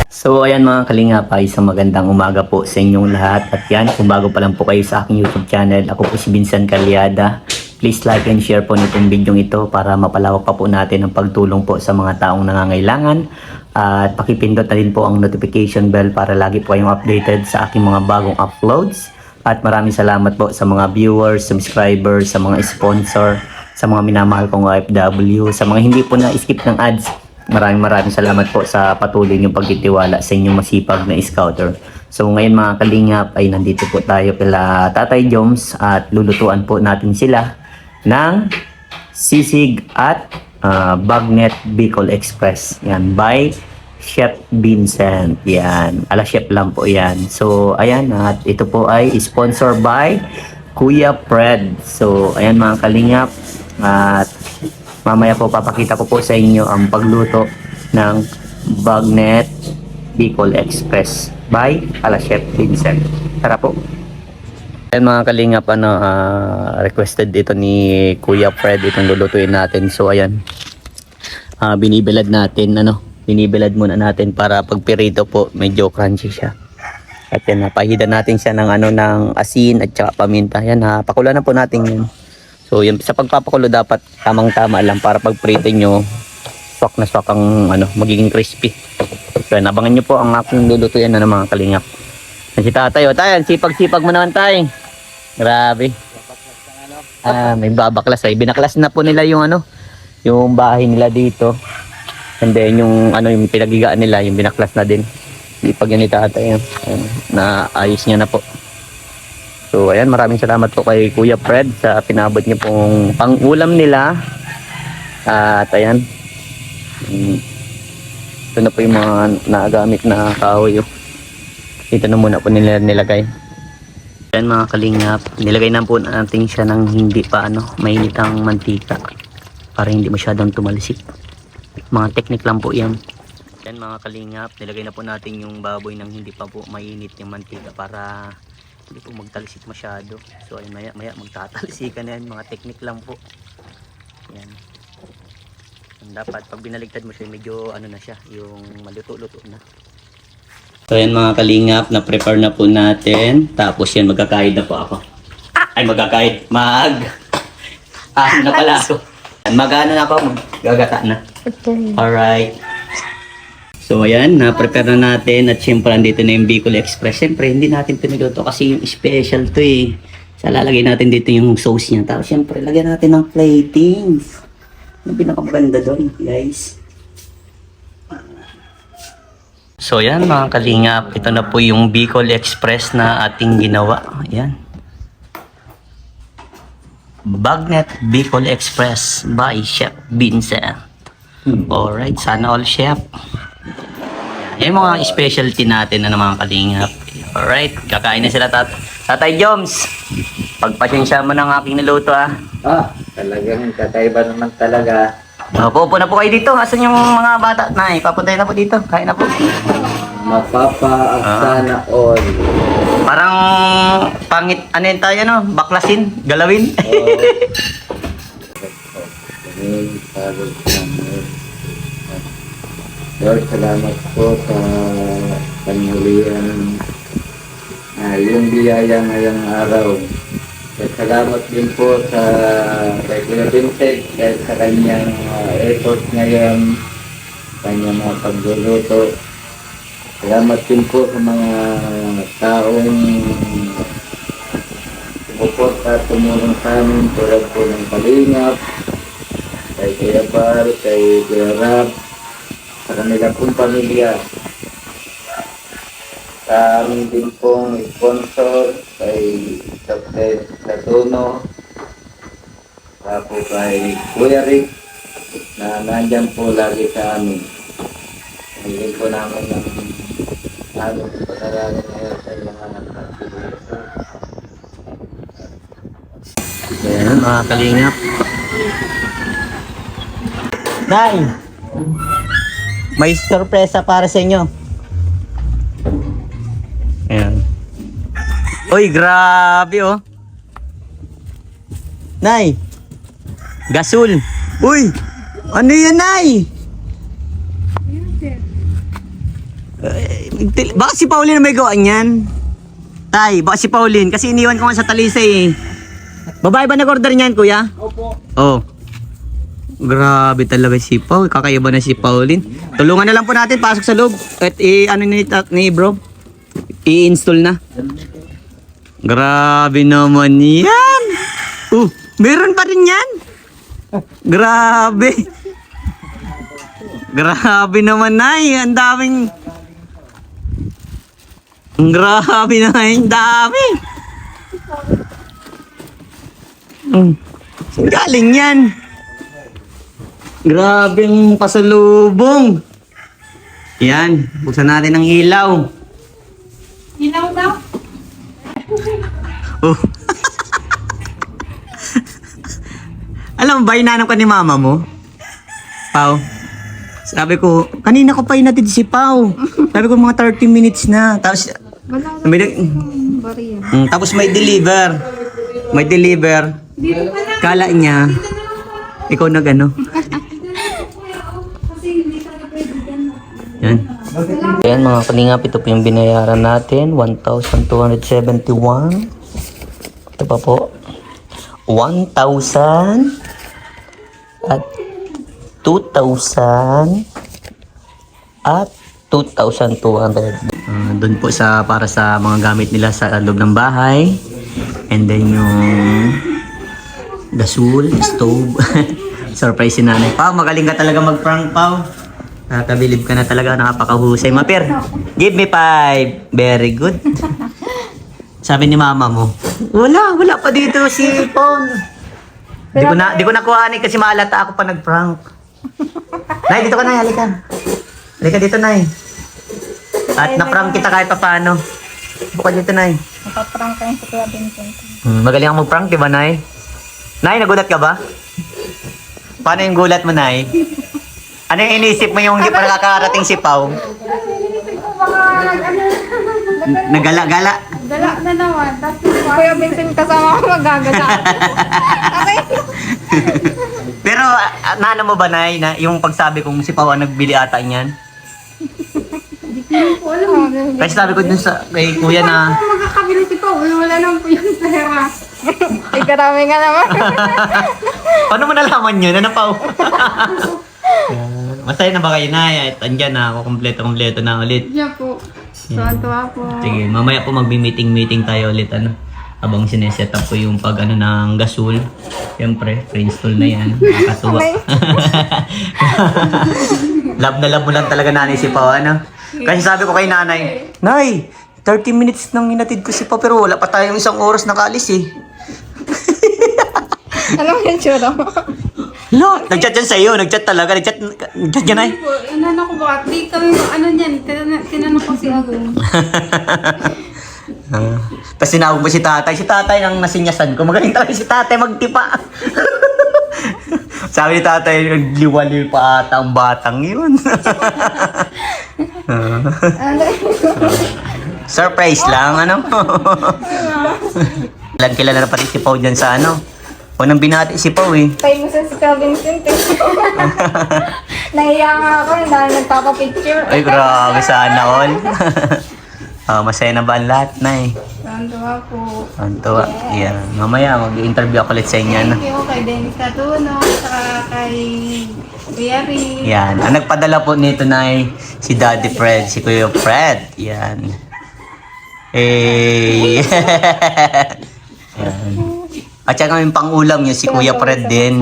So ayan mga kalingap, ay isang magandang umaga po sa inyong lahat. At yan, kung bago pa lang po kayo sa aking YouTube channel, ako po si Vincent Calyada. Please like and share po nitong video ito para mapalawak pa po natin ang pagtulong po sa mga taong nangangailangan. At pakipindot na din po ang notification bell para lagi po kayong updated sa aking mga bagong uploads. At maraming salamat po sa mga viewers, subscribers, sa mga sponsor, sa mga minamahal kong OFW, sa mga hindi po na-skip ng ads. Maraming salamat po sa patuloy niyong pagtitiwala sa inyong masipag na scouter. So ngayon mga kalingap ay nandito po tayo kila Tatay Joms at lulutuan po natin sila ng sisig at Bagnet Bicol Express. Yan, by Chef Vincent. Yan, ala chef lang po yan. So ayan, at ito po ay sponsor by Kuya Fred. So ayan mga kalingap, at mamaya po papakita ko po sa inyo ang pagluto ng Bagnet Bicol Express by ala Chef Vincent. Tara po. Ayan mga kalingap, requested dito ni Kuya Fred itong lulutuin natin. So ayan, binibilad muna natin para pag pirito po medyo crunchy siya. At yan, napahida natin siya ng asin at saka paminta. Yan, pakulan na po natin yun. So yung sa pagpapakulo dapat tamang-tama lang para pag prito nyo, swak na swak ang magiging crispy. So abangan nyo po ang aking lulutuin ng mga kalingap. Si tatay, tayo, sipag-sipag mo naman tayo. Grabe. May babaklas ay. Binaklas na po nila yung yung bahay nila dito. And then yung yung pinagigaan nila, yung binaklas na din. Sipag yan ni tatay. Na ayos niya na po. So ayan, maraming salamat po kay Kuya Fred sa pinabot niyo pong pang-ulam nila. At ayan, ito na po yung mga nagamit na kahoy. Ito na muna po nila nilagay. Ayan mga kalingap, nilagay na po natin siya ng hindi pa mainit ang mantika para hindi masyadong tumalisik. Mga technique lang po yan. Ayan mga kalingap, nilagay na po natin yung baboy ng hindi pa po mainit yung mantika para hindi po magtalisik masyado. So ay maya magtatalisikan na yan. Mga technique lang po yan. Dapat pag binaligtad mo siya medyo na siya, yung maluto-luto na. So yan mga kalingap, na prepare na po natin. Tapos yan, magkakahid na po ako. Ay magkakahid, na pala ako. Magana na ako, maggagata na. Alright. So ayan, na-prepare na natin at syempre andito na yung Bicol Express. Syempre hindi natin piniluto kasi yung special to eh. So lalagay natin dito yung sauce niya. Tapos syempre lagyan natin ng platings. Yung pinakamaganda doon guys. So ayan mga kalingap, ito na po yung Bicol Express na ating ginawa. Ayan. Bagnet Bicol Express by Chef Vincent. Alright, sana all chef. Yung mga specialty natin na mga kalingap. Alright, kakain na sila Tatay Joms. Pagpasensya mo ng aking niluto Talagang kakaiba naman talaga. Pupo na po kayo dito. Asan yung mga bata? Nay, papuntay na po dito. Kain na po. Sana all. Parang pangit, yun tayo baklasin, galawin. Lord, salamat po sa pangyarihan yung biyaya ngayong araw. At salamat din po sa kay Kuya Vincent dahil sa kanyang effort ngayon, kanyang mga pagluluto. Salamat din po sa mga taong sumuporta at tumulong sa amin tulad po ng Kalingap, kay Kuya Bar, kay Kuya Rab, sa kanila pong pamilya. Sa amin din pong sponsor kay Dr. Latuno, tapos kay Kuya Rick na nandyan po lagi sa amin. Hindi po namin ng aming pag-aralin ngayon sa ilang anak at sibuliso. Ayan mga kalingap. Nay! May sorpresa para sa inyo. Ayan. Uy, grabe oh. Nay! Gasol! Uy! Ano yan, Nay? Baka si Pauline may gawa niyan. Tay, baka si Pauline. Kasi iniwan ko nga sa Talisay eh. Babae ba nag-order niyan, kuya? Opo. Oh. Grabe talaga si Paul. Kakaiba na si Pauline. Tulungan na lang po natin. Pasok sa loob. At ano ni bro? I-install na. Grabe naman yan. Meron pa rin yan. Grabe. Grabe naman Nay. Ang daming... Grabe naman. Ang dami. Saan galing yan? Grabeng pasalubong. Yan. Buksan natin ang ilaw. Ilaw daw? Oh. Alam mo ba, inanong ka ni mama mo? Pao. Sabi ko, kanina ko pa inatid si Pao. Sabi ko, mga 30 minutes na. Tapos, Wala may, bariya. tapos may deliver. May deliver. Dito pa lang. Kala niya, ikaw nag-ano. Kasi hindi talaga pwede dyan. Yan. Ayan mga kalingap, ito po yung binayaran natin. 1,271. Ito pa po. 1,000. At 2,000. At 2,200. Doon po sa para sa mga gamit nila sa loob ng bahay. And then yung gasol, stove. Surprise si nanay. Pao, magaling ka talaga mag-prank, Pao. Nakakabilib ka na talaga, nakapakahusay. Mapir, give me 5. Very good. Sabi ni mama mo, wala pa dito si Pon. Di ko nakuhanin kasi maalata ako pa nag-prank. Nay, dito ka na, halika. Halika dito, Nay. At na-prank kita kahit pa paano. Buka dito, Nay. Nakaprank kayo sa Kuya Vincent. Magaling ako mag-prank, di ba, Nay? Nay, nagulat ka ba? Paano yung gulat mo, Nay? Ano yung inisip mo yung hindi pa nakakarating si Pao? Nagala-gala. Dala na naman. Tapos si Kuya Vincent kasama ko magagala. Okay. Pero naano mo ba, Nay, na yung pagsabi kong si Pao ang nagbili ata niyan? Hindi ko alam. Kasi sabi ko dun sa kay kuya na Paano magkakabili si Pao? Wala naman po yung pera. Ay, karami nga naman. paano mo nalaman yun? Ano, Pao? Masaya na ba kayo, Nay? At andyan na ako, kompleto na ulit. Diyan po. Tuwa-tuwa po. Sige, mamaya po magbi-meeting tayo ulit, ano? Habang sineset up ko yung pag ano ng gasol. Siyempre, pre-install na yan. Nakakatuwa. Love na love mo lang talaga nanay si Pao, ano? Kasi sabi ko kay nanay, Nay, 30 minutes nang hinatid ko si Pao pero wala pa tayong 1 oras nakaalis eh. Ano yung tsura mo? Lo, nag-chat yan sa'yo, nag-chat talaga, nag-chat yan ay. Po, inano ko ba? Di kami, ano niyan, tinanong ko si Agong. Tapos sinawag mo si tatay nang nasinyasan ko, magaling talaga si tatay magtipa. Sabi ni tatay, nagliwaliw pa ata ang batang yun. Surprise lang, ano? Kilala na pati si Pao dyan sa ano. Unang binati si Pao eh. Tayo mo sa si Kuya Vincent eh. Nahiya nga ako dahil nagpapapicture. Ay, grabe, sana all. Masaya na ba ang lahat, Nay? Tuwa po. Ang tuwa. Yan. Mamaya, mag-interview ako ulit sa inyo. No? Thank you kay Dennis Catuno, saka kay Kuya Rick. Yan. Ang nagpadala po nito, Nay, si Daddy Fred, si Kuya Fred. Yan. Eh. Yan. At saka yung pang-ulam niya, si Kuya Fred din.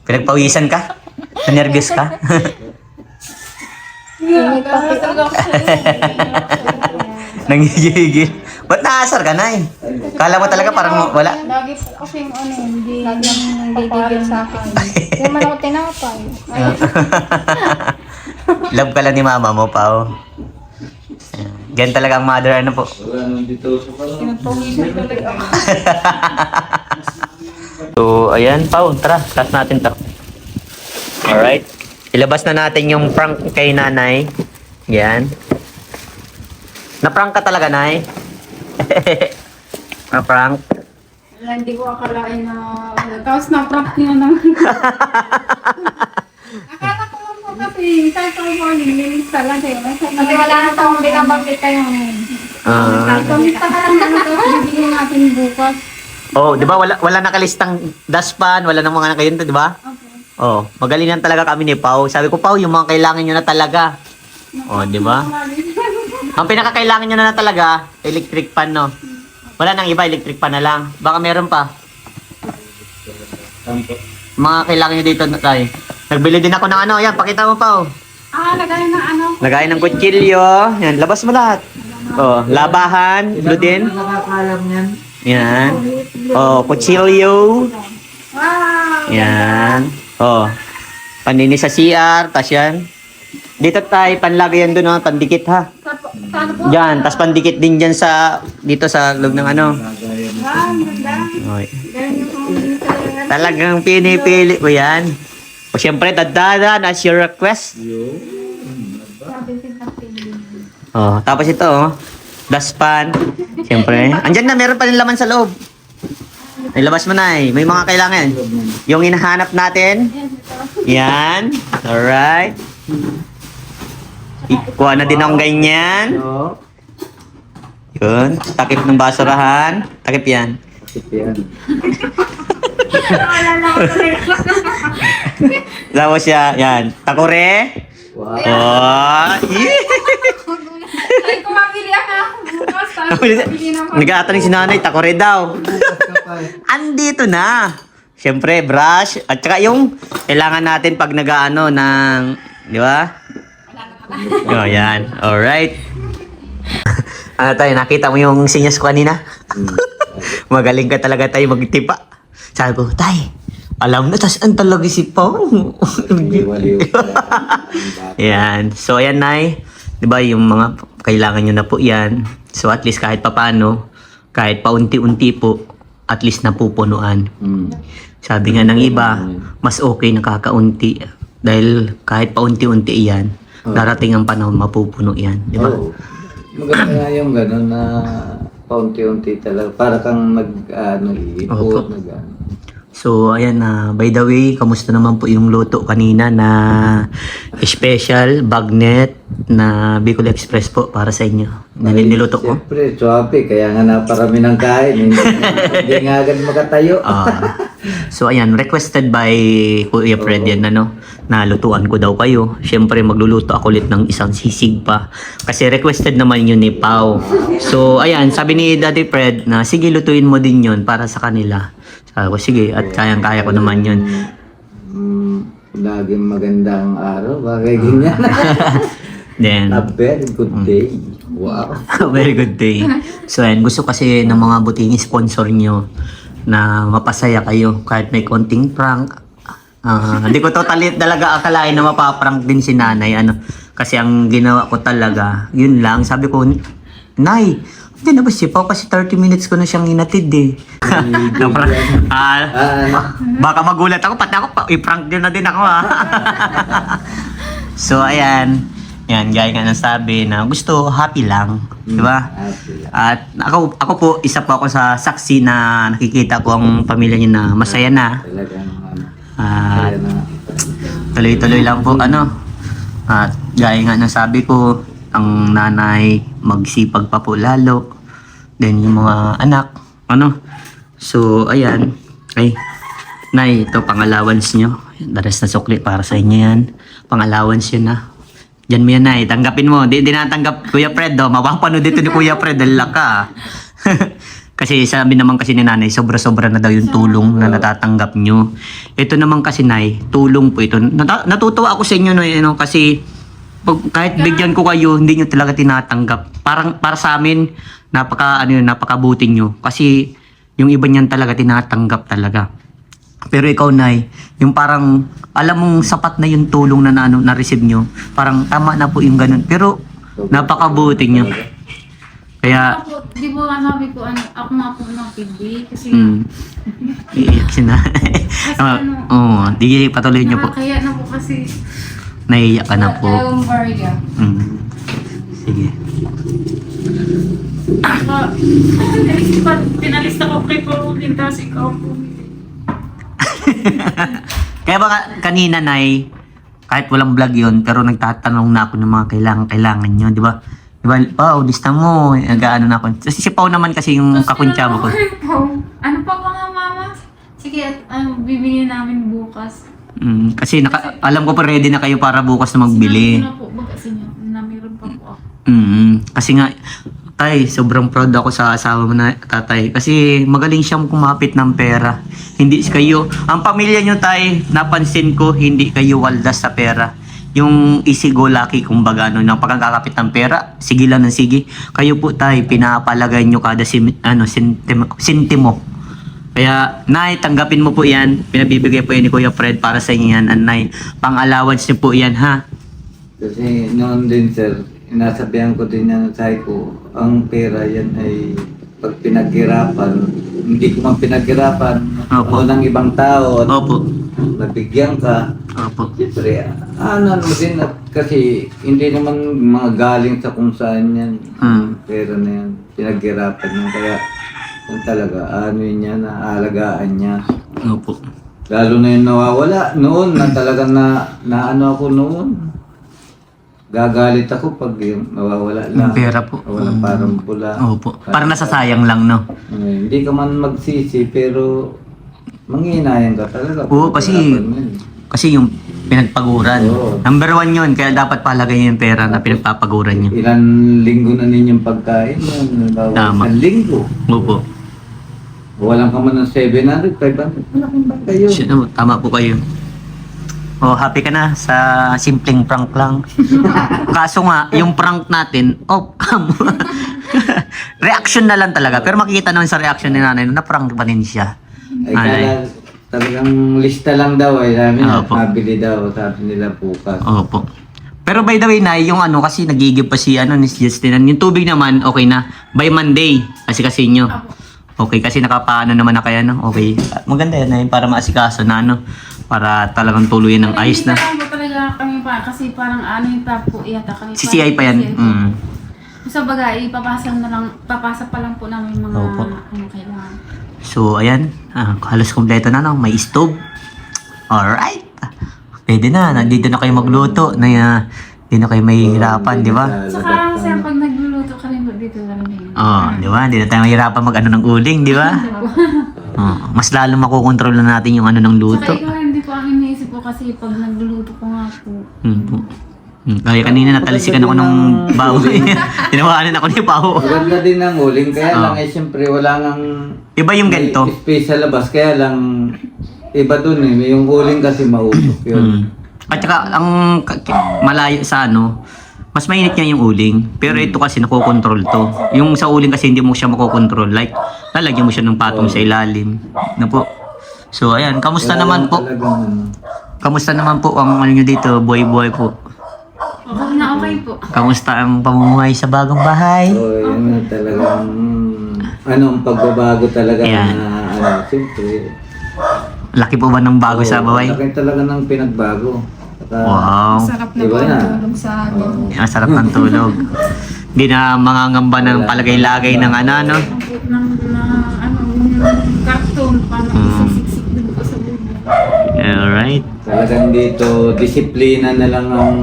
Pinagpawisan ka? Nervous ka? Nangigigil. Ba't naasar ka, Nay? Kala mo talaga parang wala? Lagi po kasing ano, hindi nanggigigil sa akin. Hindi man ako tinapay. Love ka lang ni mama mo, Pao. Yan talaga ang mother, ano po? Wala nang dito sa parang. Pinagpawisan talaga. So, ayan, Pao. Tara, class natin to. Alright. Ilabas na natin yung prank kay nanay. Yan. Na-prank ka talaga, Nay? Na-prank? Wala, hindi ko akalain na... Tapos na-prank niya naman. Akala ko lang po kasi kasi sa morning, linis talaga eh. Kasi wala na tayong binabanggit kayo ngayon. Kamista ka lang naman ito, bibigyan natin bukas. Oh, di ba wala nakalistang dustpan, wala nang mga nakayon, di ba? Okay. Oh, magalingan talaga kami ni Pau. Sabi ko, Pau, yung mga kailangan nyo na talaga. Oh, di ba? Ang pinakakailangan nyo na talaga, electric fan, no? Wala nang iba, electric fan na lang. Baka meron pa. Mga kailangan nyo dito, tayo. Nagbili din ako ng ano, yan, pakita mo, Pau. Lagay na ano. Lagay ng kutsilyo. Yan, labas mo lahat. Oh, labahan, blue din. Nakakalam yan. Yan. Oh, kutsilyo. Wow! Yan. Oh. Panini sa CR, tas yan. Dito tayo, panlagay yan doon, oh, pandikit ha. Saan po? Yan, tas pandikit din dyan sa, dito sa loob ng ano. Ganda. Okay. Ganyan yung talaga. Talagang pinipili ko yan. O syempre, dadada, as your request. Sabi si Kapili. Oh, tapos ito, oh. Dustpan. Syempre. Andyan na, meron pa rin laman sa loob. Ilabas mo na eh. May mga kailangan. Yung hinahanap natin. Yan. Alright. Ikuha na din akong ganyan. So, Yun. Takip ng basurahan. Takip yan. bakit yan? Tapos siya, yan. Takore. Wow. Oh. Ay, kumabili ako bukas. Bili naman. Nag-aataning si nanay, takore daw. Andito na. Siyempre, brush. At saka yung kailangan natin pag nag-ano ng, di ba? Oh, yan. Alright. Ano tayo, nakita mo yung sinyas ko kanina? Magaling ka talaga tayo magtipa. Sabi ko, tay, alam na, tas ang talaga si Pao. Waliw. Yan. So, ayan, Nay. Di ba, yung mga kailangan nyo na po yan. So, at least kahit papano, kahit paunti-unti po, at least napupunuan. Sabi nga ng iba, mas okay nakakaunti. Dahil kahit paunti-unti yan, darating ang panahon, mapupuno yan. Di ba? Oh. Maganda nga yung gano'n na paunti-unti talaga. Para kang Opo. iipot. Nag-ano. So, ayan na. By the way, kamusta naman po yung luto kanina na special bagnet na Bicol Express po para sa inyo. Niluto ko. Siyempre, suwapi. Kaya nga naparami ng kain. Hindi nga agad makatayo. So, ayan. Requested by Kuya Fred yan, ano, na lutuan ko daw kayo. Siyempre, magluluto ako ulit ng isang sisig pa. Kasi requested naman yun ni Pau. So, ayan. Sabi ni Daddy Fred na, sige, lutuin mo din yun para sa kanila. Sabi ko, sige, at kayang-kaya ko naman yun. Laging magandang araw. Bakit ganyan? Then, A very good day. Wow. very good day. So, ayan, gusto kasi ng mga buting sponsor nyo na mapasaya kayo kahit may konting prank. Hindi ko totally talaga akalain na mapaprank din si nanay. Ano, kasi ang ginawa ko talaga, yun lang. Sabi ko, Nay, hindi na ba si Pao? Kasi 30 minutes ko na siyang inatid eh. Baka magulat ako, pati ako, i-prank din na din ako ha. So, ayan. Yan, gaya nga ng sabi na gusto, happy lang. Di ba? At ako po, isa po ako sa saksi na nakikita ko ang pamilya niyo na masaya na. Talagang At kaya na. tuloy-tuloy lang po, ano. At gaya nga ng sabi ko, ang nanay magsipag pa po lalo. Then yung mga anak, ano. So, ayan. Ay, Nay, ito pang-allowance nyo. Daras na sukli para sa inyo yan. Pang-allowance yun na. Diyan mo yan, Nay. Tanggapin mo. Di natanggap Kuya Fred, oh. Mapapanood dito ni Kuya Fred. Dala ka. Kasi sabi naman kasi ni nanay, sobra-sobra na daw yung tulong na natatanggap nyo. Ito naman kasi, Nay, tulong po ito. Natutuwa ako sa inyo, no, kasi kahit bigyan ko kayo, hindi nyo talaga tinatanggap. Parang para sa amin, napakabuti nyo. Kasi yung iba niyan talaga tinatanggap talaga. Pero ikaw, Nay, yung parang alam mong sapat na yung tulong na na-receive nyo. Parang tama na po yung ganun. Pero napakabuti nyo. Kaya, Di ba nga sabi ko, ako nga po nakibig kasi iiyak si nanay. Oo, di patuloy nyo po. kaya na po kasi Naiiyak ka na po. yung barya. Sige. Pinalista ko kay Pauline, tapos ikaw po. Kaya baka kanina, Nay, kahit walang vlog yun, pero nagtatanong na ako ng mga kailangan nyo, di ba? Di ba, Pao, lista mo, nag-ano na ako. Kasi si Pao naman kasi yung kakuntsaba ko. Ano pa mga mama? Sige, at bibili namin bukas. Kasi alam ko pa ready na kayo para bukas na magbili. Sinabi ko na po ba kasi na meron pa po ako. Kasi nga, tay, sobrang proud ako sa asawa mo na tatay. Kasi magaling siyang kumapit ng pera. Hindi kayo, ang pamilya nyo tay, napansin ko, hindi kayo waldas sa pera. Yung easy go lucky, kumbaga, ng pagkakapit ng pera, sige lang ng sige. Kayo po tay, pinapalagay nyo kada sintimo. Kaya, Nay, tanggapin mo po yan. Pinabibigay po yan ni Kuya Fred para sa inyo yan. Nay, pang-allowance niyo po yan, ha? Kasi noon din sir, inasabihan ko din yan sa ko, ang pera yan ay pag pinaghirapan, hindi ko man pinaghirapan, Opo. o ng ibang tao, at Opo. nabigyan ka, Opo. siyempre, ano din, at kasi hindi naman mga galing sa kung saan yan, pera na yan, pinaghirapan yan, kaya kung talaga, ano yun yan, naalagaan niya. Opo. Lalo na yung nawawala noon na talagang na ano ako noon. Gagalit ako pag yung nawawala lang. Yung pera po. Walang parang pula. Opo. Para nasasayang lang, no? Hindi ka man magsisi pero manghihinayang ka talaga. Oo, kasi yung pinagpaguran. Oo. Number 1 yun, kaya dapat palagay yung pera na pinagpapaguran nyo. Ilan linggo na ninyong pagkain yun. Tama. Isang linggo. Opo. Walang ka man ng 700, 500. Malaking ba kayo? Tama po kayo. Oh, happy ka na sa simpleng prank lang. Kaso nga, yung prank natin, reaction na lang talaga. Pero makikita naman sa reaction ni nanay na prank pa din siya. Ay, talagang lista lang daw ay sabi na, Opo. nabili daw, sabi nila bukas. Opo. Pero by the way, Nay, yung ano, kasi nagigib pa si Justin. Yung tubig naman, okay na. By Monday, kasi nyo. Okay, kasi nakapaano naman na kaya, no? Okay. Maganda yan, Nay, para maasikaso na, no? Para talagang tuluyan ng ayos na. Hindi na talaga kami pa, kasi parang ano yung top po yata kami. CCI pa yan. Sa bagay, papasa pa lang po namin mga Opo. ano kailangan. So, ayan. Halos kompleto na, no? May stove. Alright. Pwede na. Nandito na kayo magluto. Hindi na kayo mahihirapan, di ba? Saka sir, pag nagluluto ka rin dito lang yun. Di ba? Hindi na tayo mahihirapan mag-ano ng uling, di ba? Mas lalo makukontrol na natin yung ano ng luto. Saka ikaw hindi ko ang iniisip ko kasi pag nagluluto ko nga po. Kaya kanina natalisikan ako ng bao. Tinawaanan ako ni Pao. Maganda din ang uling, kaya lang eh siyempre wala nang Iba yung ganito. space sa labas, kaya lang iba dun eh, yung uling kasi mausok yun. At saka, ang malayo sa ano, mas mainit niya yung uling. Pero ito kasi nakokontrol to. Yung sa uling kasi hindi mo siya makokontrol. Like, lalagyan mo siya ng patong sa ilalim. Ano po? So, ayan. Kamusta Wala naman lang po? talagang ano. Kamusta naman po ang ano nyo dito? Boy po. Okay na okay po. Kamusta ang pamumuhay sa bagong bahay? So, yun na talagang ang pagbabago talaga Ayan. na siyempre. Laki po ba ng bago sa bahay? Laki talaga ng pinagbago. Saka, Wow. Sarap na Iba po na. ang tulog sa akin. Oo. Ang sarap ng tulog. Hindi na mangangamba ng palagay-lagay ng ano. Ng cartoon para isisiksik din po sa bubo. Alright. Talagang dito, disiplina na lang ang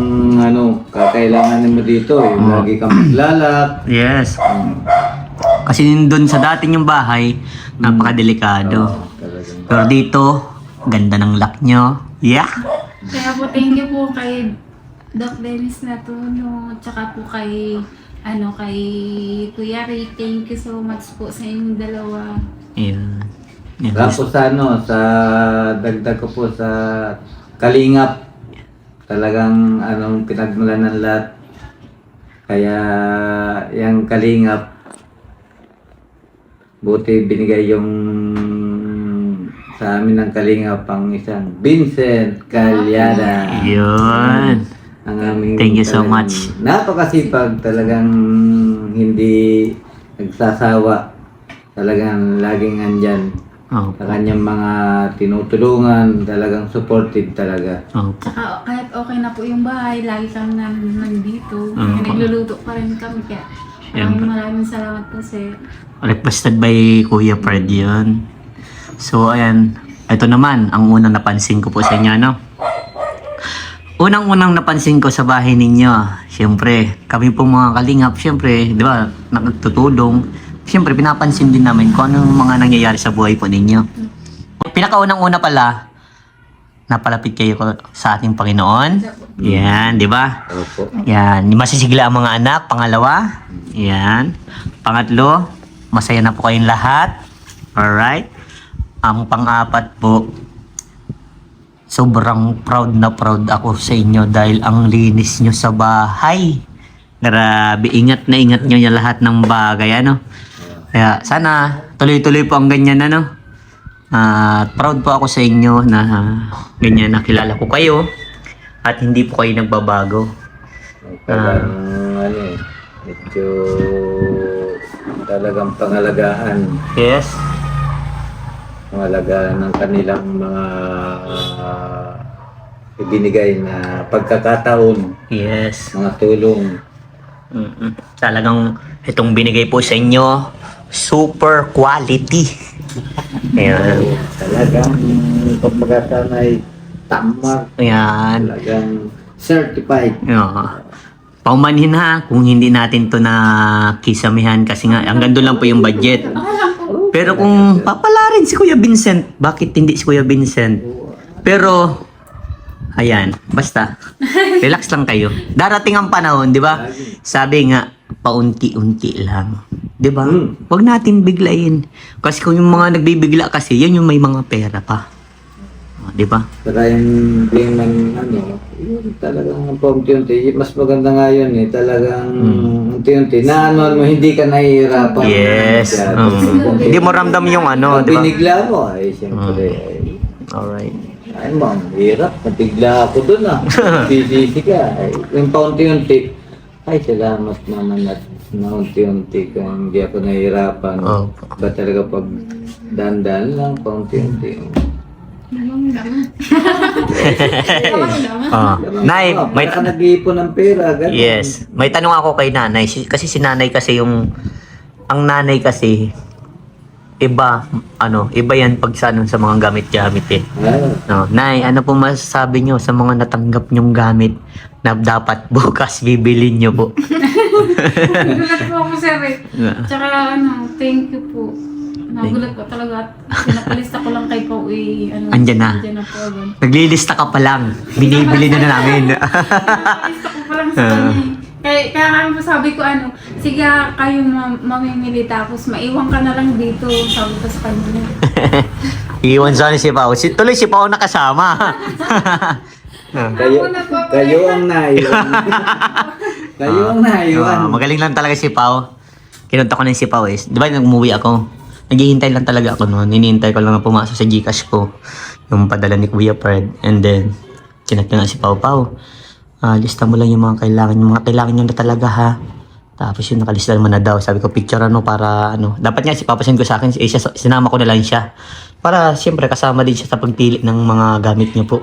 kakailanganin mo dito eh. Lagi kang maglalak. Yes. Kasi doon sa dati yung bahay, napakadelikado. Talagang. Pero dito, ganda ng lock nyo. Yeah. Kaya po thank you po kay Doc Dennis Natuno, tsaka po kay Kuya Rick. Thank you so much po sa inyong dalawa. Yeah. Yeah. Tapos sa dagdag ko po sa Kalingap, talagang pinagmulan ng lahat. Kaya yung Kalingap, buti binigay yung sa amin ng Kalingap ang isang Vincent Calyada. Yun. Ang aming Thank you so talagang much. Napakasipag, talagang hindi nagsasawa. Talagang laging andyan. Oh. Sa kanyang mga tinutulungan, talagang supportive talaga. Oh. Tsaka kahit okay na po yung bahay, lagi kang nandito. Oo. Nagluluto pa rin kami. Kaya Yan po. maraming salamat po sir. Requested by Kuya Fred yun. So, ayan. Ito naman, ang unang napansin ko po sa inyo, no? unang-unang napansin ko sa bahay ninyo, siyempre, kami po mga kalingap, siyempre, di ba, nagtutulong. Siyempre, pinapansin din namin kung anong mga nangyayari sa buhay po ninyo. Pinakaunang-una pala, napalapit kayo sa ating Panginoon. Yan, di ba? Opo. Yan, masisigla ang mga anak. Pangalawa, yan. Pangatlo, masaya na po kayong lahat. Alright? Ang pang-apat po, sobrang proud na proud ako sa inyo dahil ang linis nyo sa bahay. Grabe, ingat na ingat nyo yung lahat ng bagay, ano? Kaya sana tuloy-tuloy po ang ganyan, ano? At proud po ako sa inyo na ganyan nakilala ko kayo at hindi po kayo nagbabago. Talagang ano eh, medyo talagang pangalagaan. Yes. Pangalagaan ng kanilang mga ibinigay na pagkakataon, Yes. mga tulong. Talagang itong binigay po sa inyo, super quality. Ayan. Talagang kumbaga sana'y tama. Ayan. Talagang certified. Paumanhin ha, kung hindi natin to na kisamihan kasi nga, hanggang doon lang po yung budget. Pero kung papalarin si Kuya Vincent, bakit hindi si Kuya Vincent? Pero, ayan, basta, relax lang kayo. Darating ang panahon, di ba? Sabi nga, paunti-unti lang. Di ba? Huwag natin biglayin. Kasi kung yung mga nagbibigla kasi, yan yung may mga pera pa. Di ba? Para yung being ano, yun talagang paunti-unti. Mas maganda nga yun eh, talagang unti-unti. Na ano mo, hindi ka nahihirapan. Yes. Hindi mo ramdam yung ano, Pag di ba? binigla mo, ay siyempre, Alright. ay ma'am, hirap. Nabigla ako dun ah. Sisisi ka. Ay, yung paunti-unti. Ay, salamat naman at na unti-unti kung hindi ako nahihirapan. Opo. Ba talaga pag dandan lang, paunti-unti. Nay, may Baka nag-iipon ng pera, ganun. yes. May tanong ako kay nanay. Kasi si nanay kasi yung... Ang nanay kasi... Iba, iba yan pag sa mga gamit-gamit eh. No, Nay, ano po masasabi nyo sa mga natanggap nyong gamit na dapat bukas bibilin nyo po? Nagulat po ako, sir eh. Tsaka thank you po. Nagulat ko talaga. Pinapalista ko lang kay Pao eh. Andyan na. Andyan na po agad. Naglilista ka pa lang. Binibili na namin. Pinapalista ko pa lang sa kanya eh. Kaya nga po sabi ko sige kayo mamimili tapos maiwan ka na lang dito. Sabi ko sa kanya. Iwan sana si Pao. Tuloy si Pao nakasama. Kayo ang naiwan. Kayo ang naiwan. Magaling lang talaga si Pao. Kinunta ko na si Pao eh. Di ba nag umuwi ako? Naghihintay lang talaga ako noon. Hinihintay ko lang na pumasok sa Gcash ko. Yung padala ni Kuya Fred. And then, chinat ko na si Pao. Pao, lista mo lang yung mga kailangan. Yung mga kailangan nyo na talaga ha. Tapos yung nakalista naman na daw. Sabi ko, picture para Dapat nga si Papa send ko sa akin. Sinama ko na lang siya. Para siyempre kasama din siya sa pagpili ng mga gamit niyo po.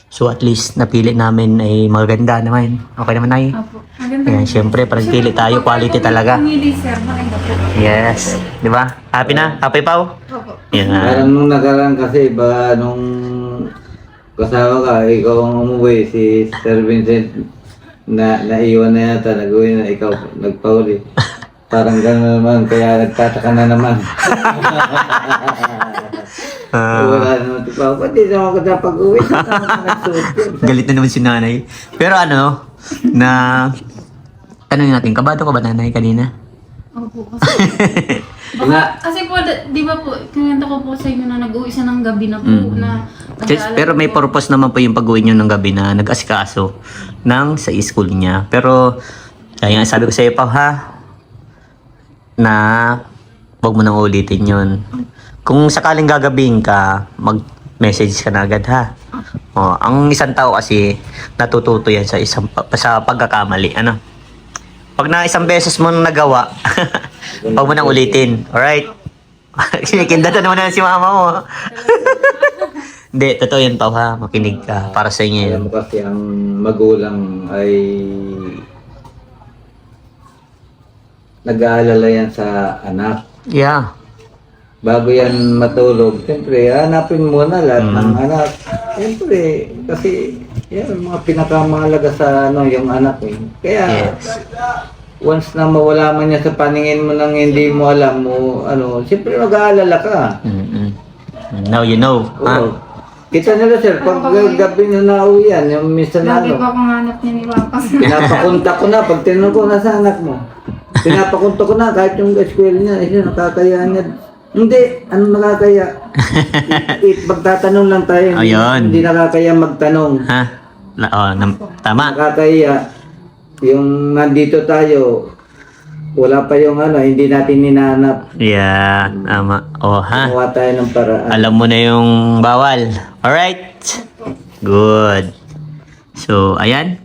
So at least napili namin ay maganda naman. Okay naman Nay? Opo. Maganda. Ayan, siyempre pagpili tayo, quality talaga. Pumili, sir. Maganda po. Yes. Di ba? Happy na? Happy Pao? Opo. Yan. Parang nung nakaraan kasi, nung kasama ka, ikaw ang umuwi, si Sir Vincent, naiwan na yata, nag-uwi na, ikaw nagpauli. Parang gano'n naman, kaya nagtataka na naman. Wala naman ito pa, ba't di naman ka pag-uwi? Galit na naman si nanay. Pero tanongin natin, kabado ka ba nanay kanina? Opo. Kasi po, di ba po, kinanta ko po sa inyo na nag-uwi siya ng gabi na po na Pero may purpose naman po yung pag-uwi nyo ng gabi na nag-asikaso sa school niya. Pero, kaya nga sabi ko sa iyo pa ha, na huwag mo nang ulitin yun. Kung sakaling gagabihin ka, mag-message ka na agad ha. Ang isang tao kasi natututo yan sa pagkakamali. Pag na isang beses mo nagawa, huwag mo nang ulitin. Alright? Kinikindatan naman na si mama mo. Hindi, totoo yan pa ha. Makinig ka. Para sa inyo yun. Alam mo kasi ang magulang ay nag-aalala yan sa anak. Yeah. Bago yan matulog, siyempre, hanapin mo na lahat ng anak. Siyempre, kasi Yan, mga pinakamahalaga sa yung anak eh. Kaya, Yes. once na mawala man niya sa paningin mo nang hindi mo alam mo, siyempre mag-aalala ka. Mm-mm. Now you know. Ha? Oo. Kita nila sir, pag gabi na nauwi yan, yung minsan na Lagi pa akong hanap niya ni Papa. pinapakunta ko na, pag tinanong ko, nasa anak mo? Pinapakunta ko na, kahit yung eskwela niya, nakakaya niya. Hindi, ano nakakaya? Magtatanong lang tayo, Ayun. hindi nakakaya magtanong. Ha? Tama. Nakakaya, yung nandito tayo, wala pa yung hindi natin ninanap. Yeah, tama. Oh, ha? Gumawa tayo ng paraan. Alam mo na yung bawal. Alright? Good. So, ayan.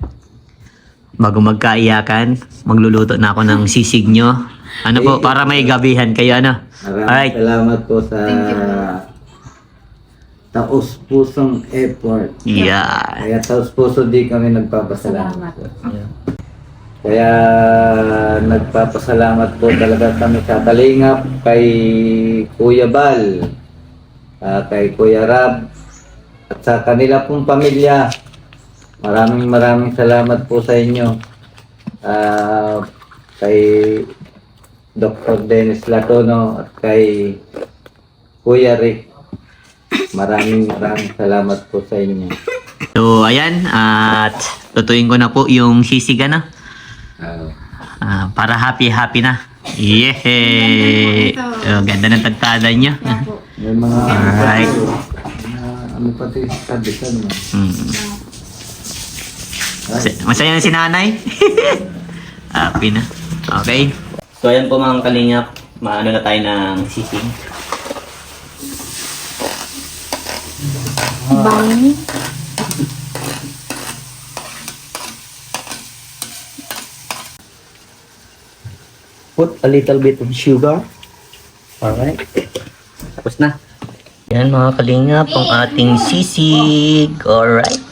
Bago magkaiyakan, magluluto na ako ng sisig nyo. Ano po, para may gabihan kayo, ano? Maraming Alright. salamat po sa taos-pusong effort. Yeah. Kaya taos-puso di kami nagpapasalamat. Kaya nagpapasalamat po talaga kami sa Kalingap, kay Kuya Bal, kay Kuya Rab, at sa kanila pong pamilya. Maraming salamat po sa inyo. Kay Dr. Dennis Latono at kay Kuya Rick. Maraming salamat po sa inyo. So, ayan. At tutuin ko na po yung sisig, ano? Para happy na. Yehey! Ganda ng tagtada nyo. May mga Alright. pati sabitan mo. Masaya na si nanay. Happy na. Okay. So, ayan po mga kalingap. Maano na tayo ng sisig. Bang. Put a little bit of sugar. Alright. Tapos na. Yan mga kalingap, ang ating sisig. Alright.